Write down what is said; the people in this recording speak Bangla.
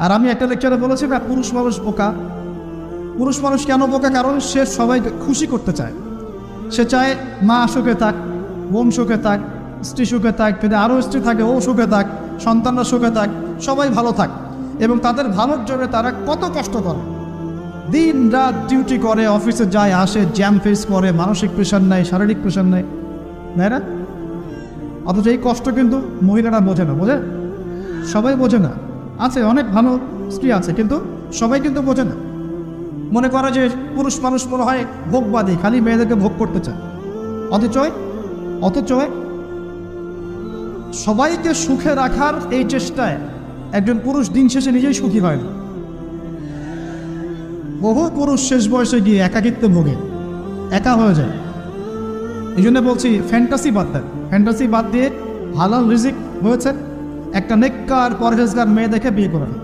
আর আমি একটা লেকচারে বলেছি না, পুরুষ মানুষ বোকা। পুরুষ মানুষ কেন বোকা? কারণ সে সবাইকে খুশি করতে চায়। সে চায় মা সুখে থাক, বোন সুখে থাক, স্ত্রী সুখে থাক, যদি আরও স্ত্রী থাকে ও সুখে থাক, সন্তানরা সুখে থাক, সবাই ভালো থাক। এবং তাদের ভালোর জন্য তারা কত কষ্ট করে, দিন রাত ডিউটি করে, অফিসে যায় আসে, জ্যাম ফেস করে, মানসিক প্রেশার নেয়, শারীরিক প্রেশার নেয়, তাই না? অথচ এই কষ্ট কিন্তু মহিলারা বোঝে না। বোঝে? সবাই বোঝে না। আছে অনেক ভালো স্ত্রী আছে, কিন্তু সবাই কিন্তু বোঝে না। মনে করে যে পুরুষ মানুষ মনে হয় ভোগবাদী, খালি মেয়েদেরকে ভোগ করতে চায়। অথচ সবাইকে সুখে রাখার এই চেষ্টায় একজন পুরুষ দিন শেষে নিজেই সুখী হয় না। বহু পুরুষ শেষ বয়সে গিয়ে একাকিত্বে ভোগে, একা হয়ে যায়। এই জন্য বলছি ফ্যান্টাসি বাদ দেন। ফ্যান্টাসি বাদ দিয়ে হালাল রিজিক হয়েছে, একটা নেককার পরহেজগার মেয়ে দেখে বিয়ে করেন।